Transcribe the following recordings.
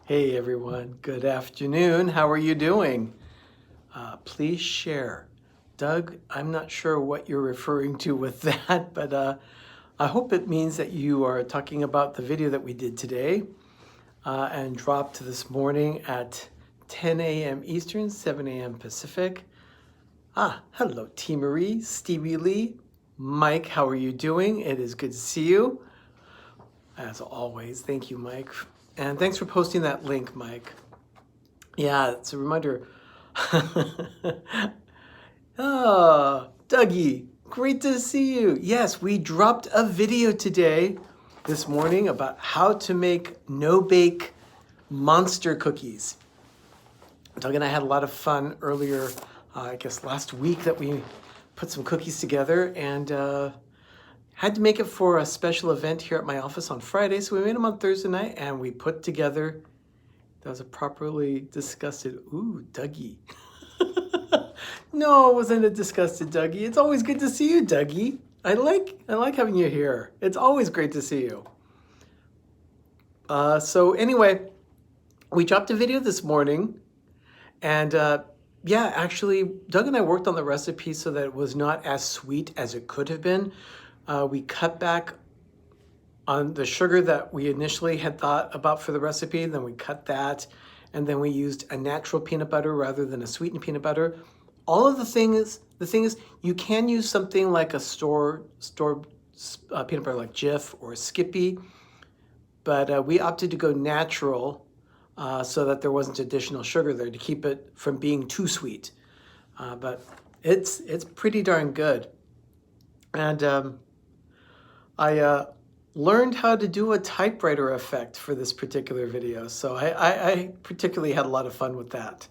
Hey everyone, good afternoon. How are you doing? Please share. Doug, I'm not sure what you're referring to with that, but I hope it means that you are talking about the video that we did today and dropped this morning at 10 a.m. Eastern, 7 a.m. Pacific. Hello, T. Marie, Stevie Lee, Mike, how are you doing? It is good to see you. As always, thank you, Mike. And thanks for posting that link, Mike. Yeah, it's a reminder. Dougie, great to see you. Yes, we dropped a video today, this morning, about how to make no-bake monster cookies. Doug and I had a lot of fun earlier, I guess last week, that we put some cookies together and had to make it for a special event here at my office on Friday. So we made them on Thursday night and we put together, that was a properly disgusted, ooh, Dougie. No, it wasn't a disgusted Dougie. It's always good to see you, Dougie. I like having you here. It's always great to see you. So anyway, we dropped a video this morning and yeah, actually, Doug and I worked on the recipe so that it was not as sweet as it could have been. We cut back on the sugar that we initially had thought about for the recipe, then we cut that, and then we used a natural peanut butter rather than a sweetened peanut butter. All of the thing is, you can use something like a store peanut butter like Jif or Skippy, but we opted to go natural so that there wasn't additional sugar there to keep it from being too sweet. But it's pretty darn good. And I learned how to do a typewriter effect for this particular video. So I particularly had a lot of fun with that.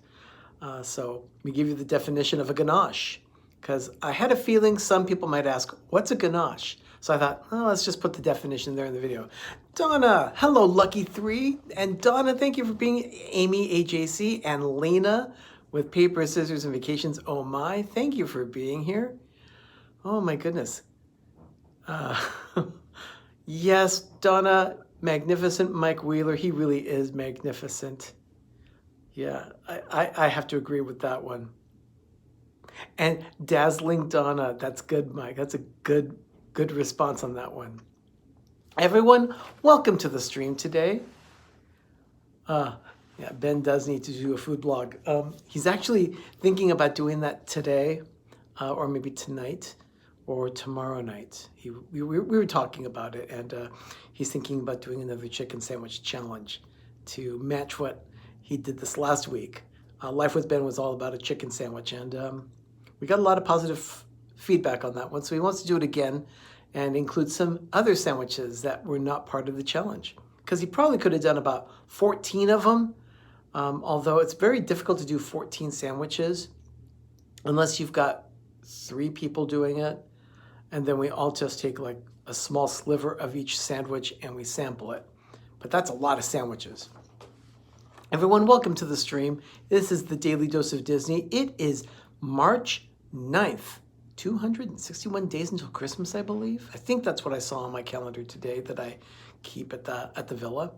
So let me give you the definition of a ganache, because I had a feeling some people might ask, what's a ganache? So I thought, oh, let's just put the definition there in the video. Donna, hello, Lucky 3. And Donna, thank you for being Amy, AJC, and Lena with Paper, Scissors, and Vacations. Oh my, thank you for being here. Oh my goodness. Yes, Donna, magnificent Mike Wheeler. He really is magnificent. Yeah, I have to agree with that one. And dazzling Donna, that's good, Mike. That's a good response on that one. Everyone, welcome to the stream today. Yeah, Ben does need to do a food blog. He's actually thinking about doing that today, or maybe tonight, or tomorrow night. We were talking about it, and he's thinking about doing another chicken sandwich challenge to match what he did this last week. Life with Ben was all about a chicken sandwich, and we got a lot of positive feedback on that one, so he wants to do it again and include some other sandwiches that were not part of the challenge, because he probably could have done about 14 of them, although it's very difficult to do 14 sandwiches unless you've got 3 people doing it, and then we all just take like a small sliver of each sandwich and we sample it. But that's a lot of sandwiches. Everyone, welcome to the stream. This is the Daily Dose of Disney. It is March 9th, 261 days until Christmas, I believe. I think that's what I saw on my calendar today that I keep at the villa.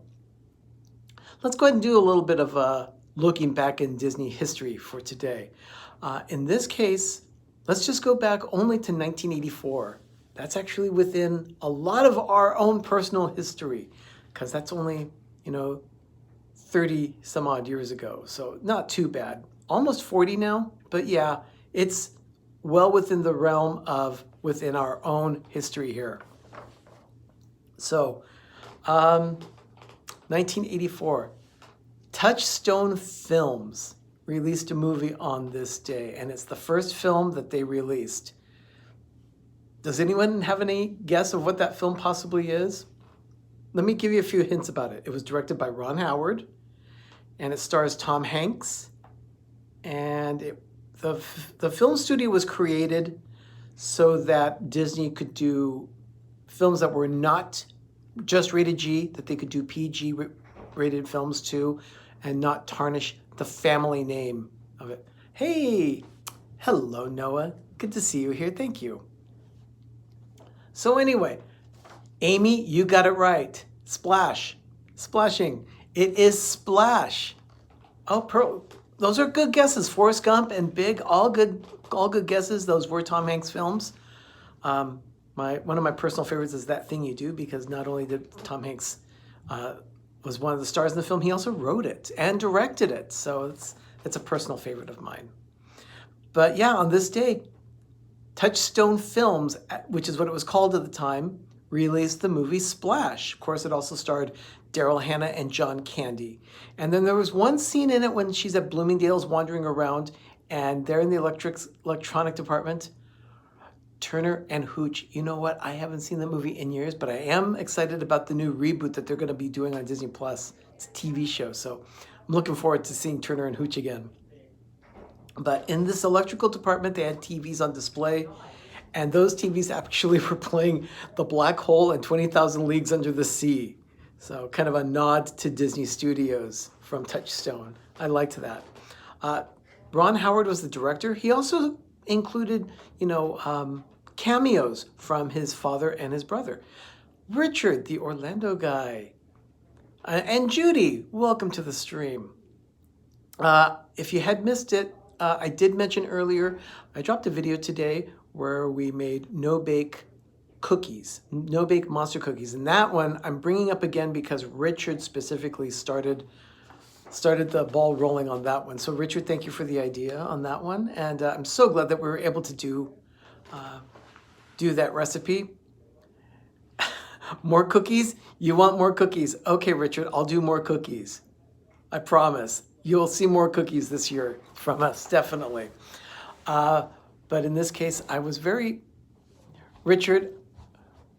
Let's go ahead and do a little bit of looking back in Disney history for today. In this case, let's just go back only to 1984. That's actually within a lot of our own personal history, because that's only, 30 some odd years ago. So not too bad. Almost 40 now, but yeah, it's well within the realm of within our own history here. So, 1984, Touchstone Films released a movie on this day, and it's the first film that they released. Does anyone have any guess of what that film possibly is? Let me give you a few hints about it. It was directed by Ron Howard, and it stars Tom Hanks, and the film studio was created so that Disney could do films that were not just rated G, that they could do PG rated films too, and not tarnish the family name of it. Hey, hello Noah, good to see you here, thank you. So anyway, Amy, you got it right. Splashing. It is Splash. Oh, those are good guesses. Forrest Gump and Big, all good guesses. Those were Tom Hanks films. One of my personal favorites is That Thing You Do, because not only did Tom Hanks was one of the stars in the film, he also wrote it and directed it. So it's a personal favorite of mine. But yeah, on this day, Touchstone Films, which is what it was called at the time, released the movie Splash. Of course, it also starred Daryl Hannah and John Candy. And then there was one scene in it when she's at Bloomingdale's wandering around, and they're in the electronic department. Turner and Hooch. You know what? I haven't seen the movie in years, but I am excited about the new reboot that they're going to be doing on Disney Plus. It's a TV show, so I'm looking forward to seeing Turner and Hooch again. But in this electrical department, they had TVs on display, and those TVs actually were playing The Black Hole and 20,000 Leagues Under the Sea. So kind of a nod to Disney Studios from Touchstone. I liked that. Ron Howard was the director. He also included, cameos from his father and his brother. Richard, the Orlando guy. And Judy, welcome to the stream. If you had missed it, I did mention earlier, I dropped a video today where we made no-bake cookies, no-bake monster cookies. And that one I'm bringing up again because Richard specifically started the ball rolling on that one. So Richard, thank you for the idea on that one. And I'm so glad that we were able to do that recipe. More cookies? You want more cookies? Okay, Richard, I'll do more cookies. I promise. You'll see more cookies this year from us, definitely. But in this case, I was Richard,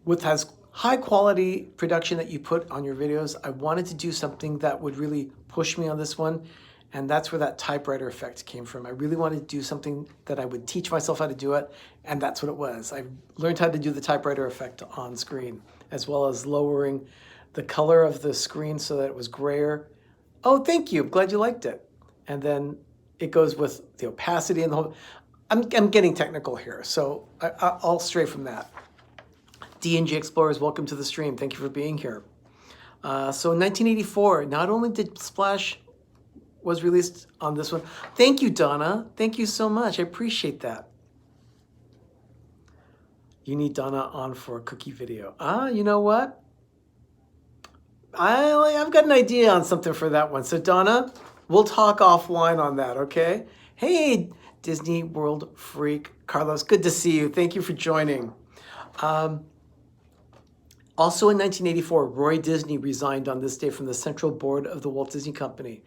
with has high quality production that you put on your videos, I wanted to do something that would really push me on this one. And that's where that typewriter effect came from. I really wanted to do something that I would teach myself how to do it. And that's what it was. I learned how to do the typewriter effect on screen, as well as lowering the color of the screen so that it was grayer. Oh, thank you. I'm glad you liked it. And then it goes with the opacity and the whole. I'm getting technical here, so I'll stray from that. D&G Explorers, welcome to the stream. Thank you for being here. So in 1984, not only did Splash was released on this one. Thank you, Donna. Thank you so much. I appreciate that. You need Donna on for a cookie video. You know what? I've got an idea on something for that one. So Donna, we'll talk offline on that, okay? Hey, Disney World Freak. Carlos, good to see you. Thank you for joining. Also in 1984, Roy Disney resigned on this day from the Central Board of the Walt Disney Company.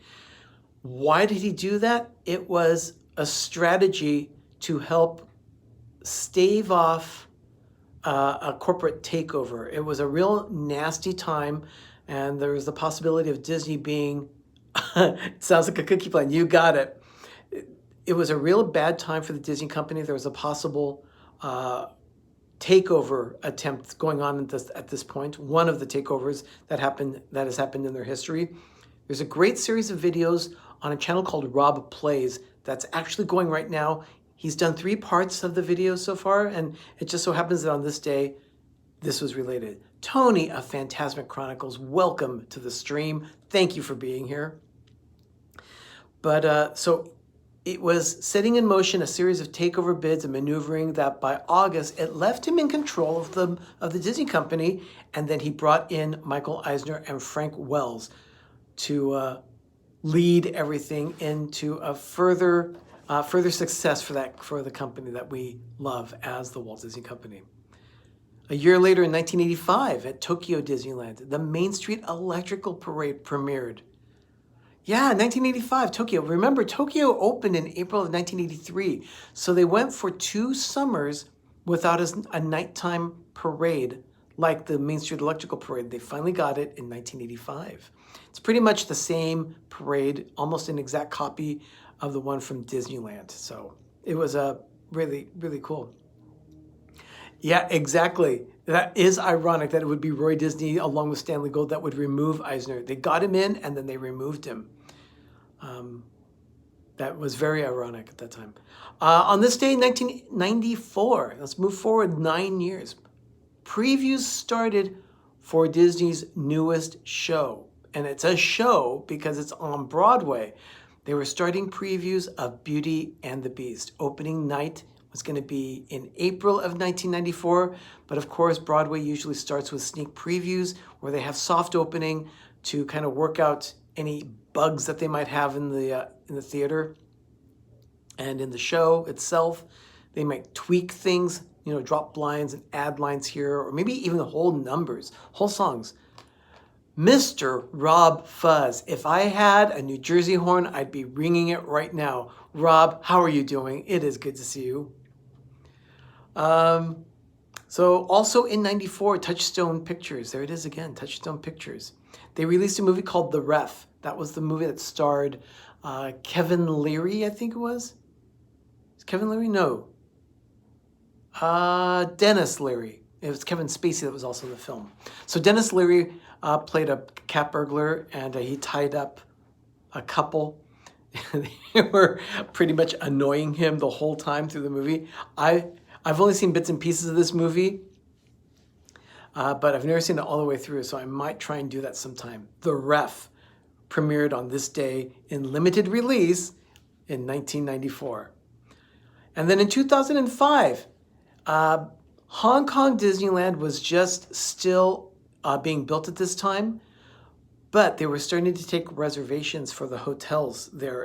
Why did he do that? It was a strategy to help stave off a corporate takeover. It was a real nasty time, and there was the possibility of Disney being, it sounds like a cookie plan, you got it. It was a real bad time for the Disney company. There was a possible takeover attempt going on at this point, one of the takeovers that has happened in their history. There's a great series of videos on a channel called Rob Plays that's actually going right now. He's done 3 parts of the video so far, and it just so happens that on this day, this was related. Tony of Phantasmic Chronicles, welcome to the stream. Thank you for being here. But so it was setting in motion a series of takeover bids and maneuvering that by August, it left him in control of the Disney company, and then he brought in Michael Eisner and Frank Wells to lead everything into a further success for the company that we love as the Walt Disney Company. A year later, in 1985, at Tokyo Disneyland, the Main Street Electrical Parade premiered. Yeah, 1985, Tokyo. Remember, Tokyo opened in April of 1983, so they went for 2 summers without a nighttime parade like the Main Street Electrical Parade. They finally got it in 1985. It's pretty much the same parade, almost an exact copy of the one from Disneyland. So it was really, really cool. Yeah, exactly. That is ironic that it would be Roy Disney along with Stanley Gold that would remove Eisner. They got him in and then they removed him. That was very ironic at that time. On this day, 1994, let's move forward 9 years. Previews started for Disney's newest show. and it's a show because it's on Broadway. They were starting previews of Beauty and the Beast. Opening night was going to be in April of 1994, but of course Broadway usually starts with sneak previews where they have soft opening to kind of work out any bugs that they might have in the theater. And in the show itself, they might tweak things, drop lines and add lines here, or maybe even whole numbers, whole songs. Mr. Rob Fuzz. If I had a New Jersey horn, I'd be ringing it right now. Rob, how are you doing? It is good to see you. So also in 94, Touchstone Pictures. There it is again, Touchstone Pictures. They released a movie called The Ref. That was the movie that starred Kevin Leary, I think it was. Is Kevin Leary? No. Dennis Leary. It was Kevin Spacey that was also in the film. So Dennis Leary played a cat burglar, and he tied up a couple. They were pretty much annoying him the whole time through the movie. I've only seen bits and pieces of this movie, but I've never seen it all the way through, so I might try and do that sometime. The Ref premiered on this day in limited release in 1994. And then in 2005, Hong Kong Disneyland was just still being built at this time, but they were starting to take reservations for the hotels there.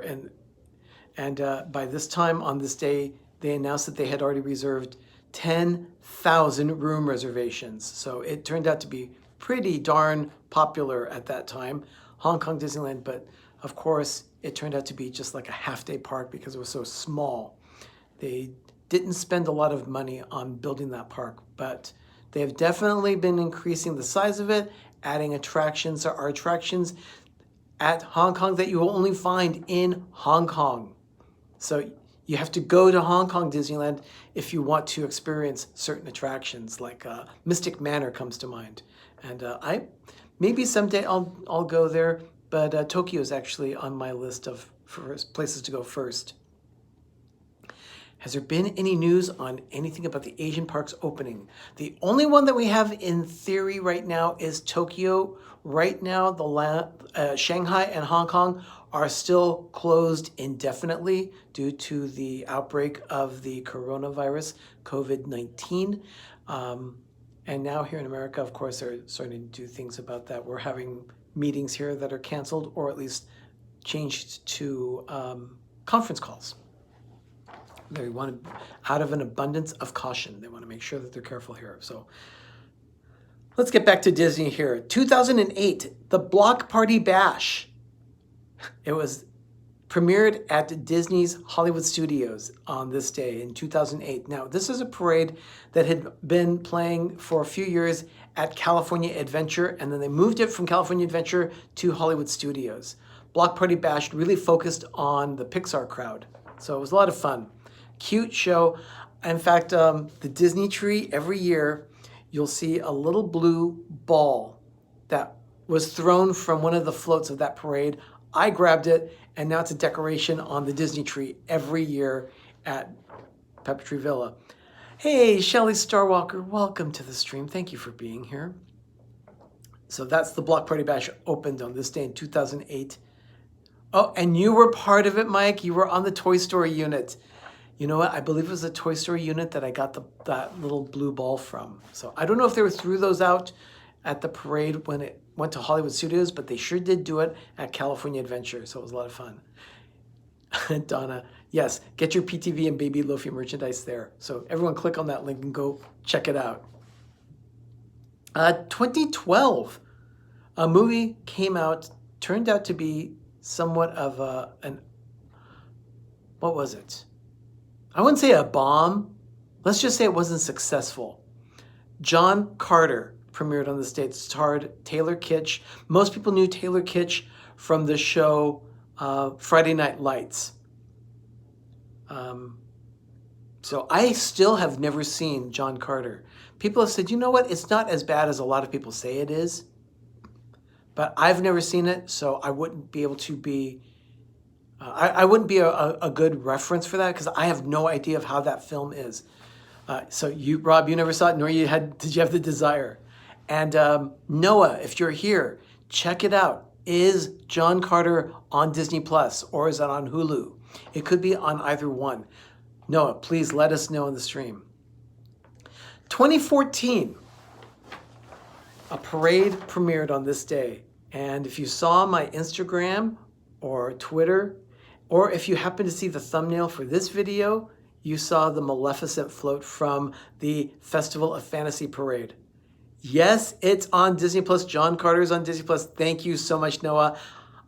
And by this time on this day, they announced that they had already reserved 10,000 room reservations. So it turned out to be pretty darn popular at that time, Hong Kong Disneyland. But of course, it turned out to be just like a half-day park because it was so small. They didn't spend a lot of money on building that park, but they have definitely been increasing the size of it, adding attractions. There are attractions at Hong Kong that you will only find in Hong Kong. So you have to go to Hong Kong Disneyland if you want to experience certain attractions, like Mystic Manor comes to mind. And maybe someday I'll go there, but Tokyo is actually on my list of places to go first. Has there been any news on anything about the Asian parks opening? The only one that we have in theory right now is Tokyo. Right now, Shanghai and Hong Kong are still closed indefinitely due to the outbreak of the coronavirus, COVID-19. And now here in America, of course, they're starting to do things about that. We're having meetings here that are canceled or at least changed to conference calls. They want to, out of an abundance of caution, they want to make sure that they're careful here. So let's get back to Disney here. 2008, the Block Party Bash. It was premiered at Disney's Hollywood Studios on this day in 2008. Now, this is a parade that had been playing for a few years at California Adventure, and then they moved it from California Adventure to Hollywood Studios. Block Party Bash really focused on the Pixar crowd. So it was a lot of fun. Cute show. In fact, the Disney tree, every year, you'll see a little blue ball that was thrown from one of the floats of that parade. I grabbed it, and now it's a decoration on the Disney tree every year at Pepper Tree Villa. Hey, Shelly Starwalker, welcome to the stream. Thank you for being here. So that's the Block Party Bash opened on this day in 2008. Oh, and you were part of it, Mike. You were on the Toy Story unit. You know what? I believe it was the Toy Story unit that I got that little blue ball from. So I don't know if they threw those out at the parade when it went to Hollywood Studios, but they sure did do it at California Adventure. So it was a lot of fun. Donna, yes, get your PTV and Baby Lofi merchandise there. So everyone click on that link and go check it out. 2012, a movie came out, turned out to be somewhat of what was it? I wouldn't say a bomb. Let's just say it wasn't successful. John Carter premiered on this date, starred Taylor Kitsch. Most people knew Taylor Kitsch from the show Friday Night Lights. So I still have never seen John Carter. People have said, you know what? It's not as bad as a lot of people say it is. But I've never seen it, so I wouldn't be able to be... I wouldn't be a good reference for that because I have no idea of how that film is. So you, Rob, you never saw it, nor did you have the desire. And Noah, if you're here, check it out. is John Carter on Disney Plus or is it on Hulu? It could be on either one. Noah, please let us know in the stream. 2014, a parade premiered on this day. And if you saw my Instagram or Twitter, or if you happen to see the thumbnail for this video, you saw the Maleficent float from the Festival of Fantasy Parade. Yes, it's on Disney Plus. John Carter's on Disney Plus. Thank you so much, Noah.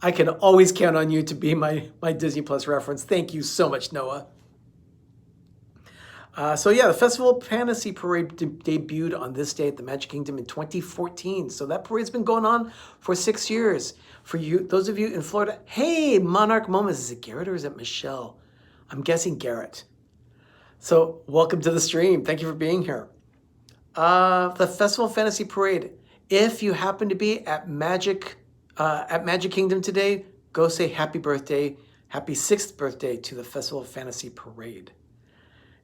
I can always count on you to be my Disney Plus reference. Thank you so much, Noah. So yeah, the Festival of Fantasy Parade debuted on this day at the Magic Kingdom in 2014. So that parade's been going on for 6 years. For you, those of you in Florida, hey, Monarch Moments, is it Garrett or is it Michelle? I'm guessing Garrett. So welcome to the stream. Thank you for being here. The Festival of Fantasy Parade. If you happen to be at Magic Kingdom today, go say happy birthday, happy 6th birthday to the Festival of Fantasy Parade.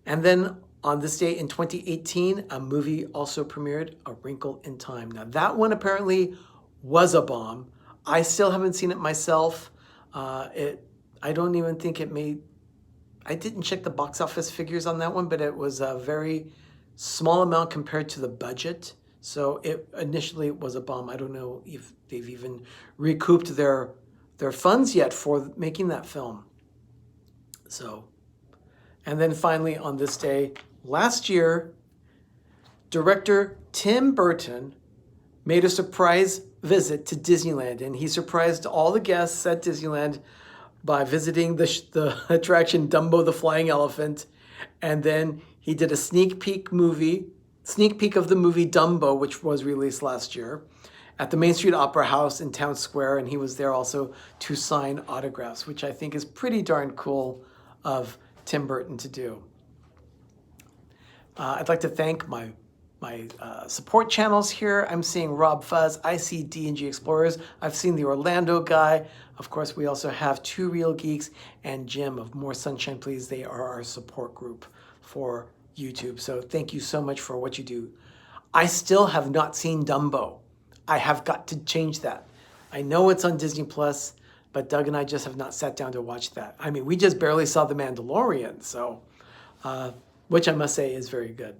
And then on this day in 2018, a movie also premiered, A Wrinkle in Time. Now that one apparently was a bomb. I still haven't seen it myself. I don't even think it made, I didn't check the box office figures on that one, but it was a very small amount compared to the budget. So it initially was a bomb. I don't know if they've even recouped their funds yet for making that film. So, and then finally on this day, last year, director Tim Burton made a surprise visit to Disneyland, and he surprised all the guests at Disneyland by visiting the attraction Dumbo the Flying Elephant, and then he did a sneak peek of the movie Dumbo, which was released last year, at the Main Street Opera House in Town Square, and he was there also to sign autographs, which I think is pretty darn cool of Tim Burton to do. I'd like to thank my support channels here. I'm seeing Rob Fuzz, I see D&G Explorers, I've seen the Orlando guy. Of course, we also have Two Real Geeks and Jim of More Sunshine Please. They are our support group for YouTube. So thank you so much for what you do. I still have not seen Dumbo. I have got to change that. I know it's on Disney Plus, but Doug and I just have not sat down to watch that. I mean, we just barely saw The Mandalorian, so which I must say is very good.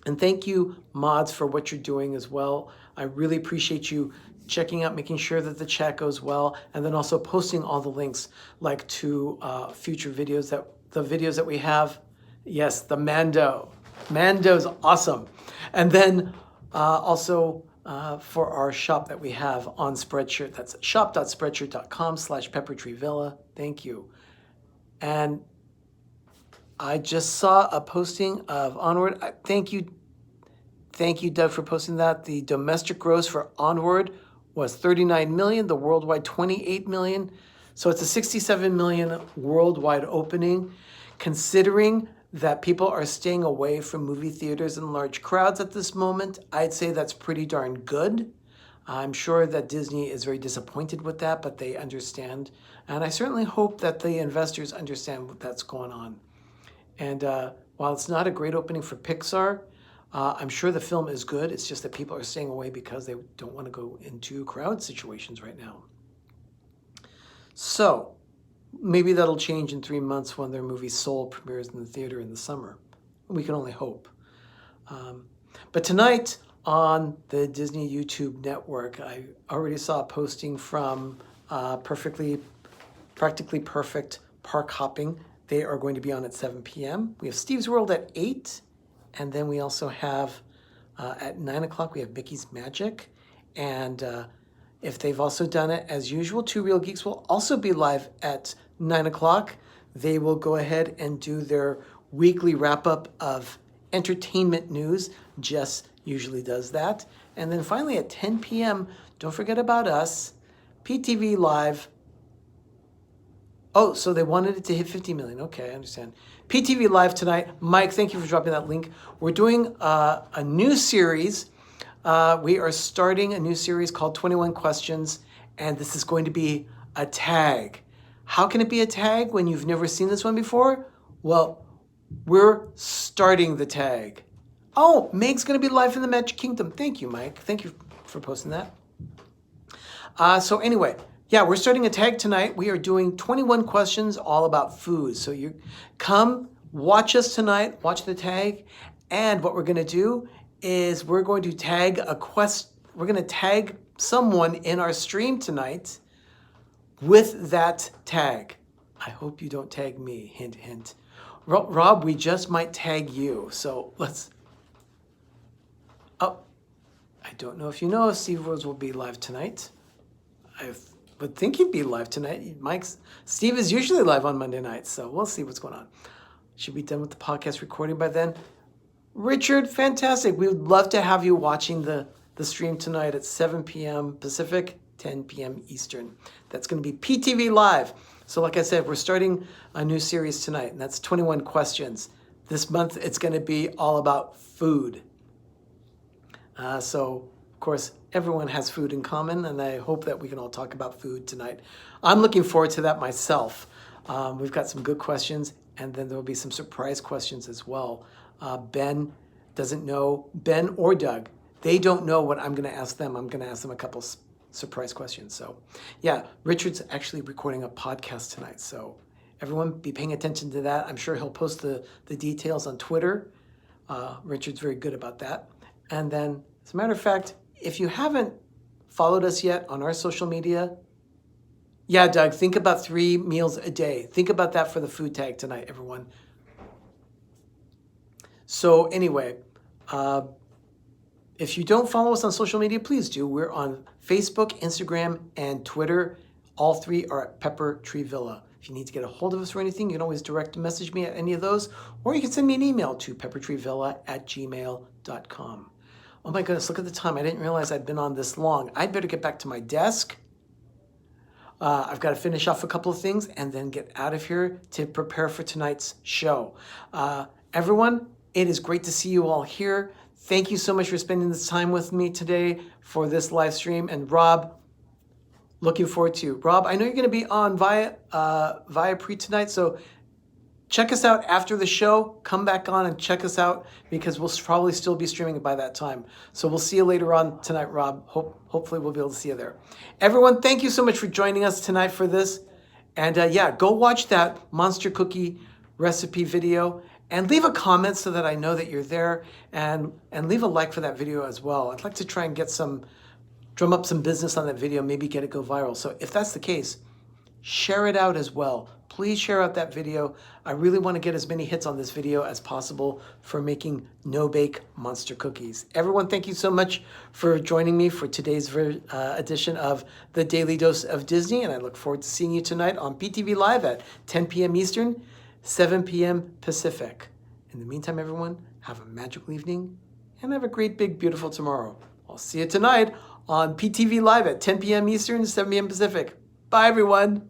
And thank you, mods, for what you're doing as well. I really appreciate you checking out, making sure that the chat goes well, and then also posting all the links, like to future videos, the videos that we have. Yes, the Mando. Mando's awesome. And then also for our shop that we have on Spreadshirt. That's shop.spreadshirt.com/peppertreevilla. Thank you. And I just saw a posting of Onward. Thank you, Doug, for posting that. The domestic gross for Onward was 39 million, the worldwide 28 million. So it's a 67 million worldwide opening. Considering that people are staying away from movie theaters in large crowds at this moment, I'd say that's pretty darn good. I'm sure that Disney is very disappointed with that, but they understand. And I certainly hope that the investors understand what that's going on. And while it's not a great opening for Pixar, I'm sure the film is good. It's just that people are staying away because they don't want to go into crowd situations right now. So maybe that'll change in 3 months when their movie Soul premieres in the theater in the summer. We can only hope. But tonight on the Disney YouTube network, I already saw a posting from Practically Perfect Park Hopping. They are going to be on at 7 p.m. We have Steve's World at 8. And then we also have at 9 o'clock, we have Mickey's Magic. And if they've also done it as usual, Two Real Geeks will also be live at 9 o'clock. They will go ahead and do their weekly wrap-up of entertainment news. Jess usually does that. And then finally at 10 p.m., don't forget about us, PTV Live. Oh, so they wanted it to hit 50 million. Okay, I understand. PTV Live tonight. Mike, thank you for dropping that link. We're doing a new series. We are starting a new series called 21 Questions, and this is going to be a tag. How can it be a tag when you've never seen this one before? Well, we're starting the tag. Oh, Meg's going to be live in the Magic Kingdom. Thank you, Mike. Thank you for posting that. So anyway, yeah, we're starting a tag tonight. We are doing 21 questions all about food. So you come watch us tonight, watch the tag. And what we're going to do is we're going to tag we're going to tag someone in our stream tonight with that tag. I hope you don't tag me, hint, hint. Rob, we just might tag you. So let's, oh, I don't know if you know if Steve Rose will be live tonight. I would think he'd be live tonight. Steve is usually live on Monday nights, so we'll see what's going on. Should be done with the podcast recording by then. Richard, fantastic. We would love to have you watching the stream tonight at 7 p.m. Pacific, 10 p.m. Eastern. That's going to be PTV Live. So like I said, we're starting a new series tonight, and that's 21 questions. This month, it's going to be all about food. So, of course, everyone has food in common, and I hope that we can all talk about food tonight. I'm looking forward to that myself. We've got some good questions, and then there'll be some surprise questions as well. Ben doesn't know, Ben or Doug, they don't know what I'm going to ask them. I'm going to ask them a couple surprise questions. So yeah, Richard's actually recording a podcast tonight. So everyone be paying attention to that. I'm sure he'll post the details on Twitter. Richard's very good about that. And then, as a matter of fact, if you haven't followed us yet on our social media, yeah, Doug, think about 3 meals a day. Think about that for the food tag tonight, everyone. So anyway, if you don't follow us on social media, please do. We're on Facebook, Instagram, and Twitter. All 3 are at Pepper Tree Villa. If you need to get a hold of us or anything, you can always direct message me at any of those, or you can send me an email to peppertreevilla@gmail.com. Oh my goodness, look at the time. I didn't realize I'd been on this long. I'd better get back to my desk. I've got to finish off a couple of things and then get out of here to prepare for tonight's show. Everyone, it is great to see you all here. Thank you so much for spending this time with me today for this live stream. And Rob, looking forward to you. Rob, I know you're going to be on via pre tonight, so check us out after the show. Come back on and check us out because we'll probably still be streaming it by that time. So we'll see you later on tonight, Rob. Hopefully we'll be able to see you there. Everyone, thank you so much for joining us tonight for this. And yeah, go watch that monster cookie recipe video and leave a comment so that I know that you're there, and leave a like for that video as well. I'd like to try and drum up some business on that video, maybe get it go viral. So if that's the case, share it out as well. Please share out that video. I really want to get as many hits on this video as possible for making no-bake monster cookies. Everyone, thank you so much for joining me for today's edition of The Daily Dose of Disney, and I look forward to seeing you tonight on PTV Live at 10 p.m. Eastern, 7 p.m. Pacific. In the meantime, everyone, have a magical evening and have a great, big, beautiful tomorrow. I'll see you tonight on PTV Live at 10 p.m. Eastern, 7 p.m. Pacific. Bye, everyone.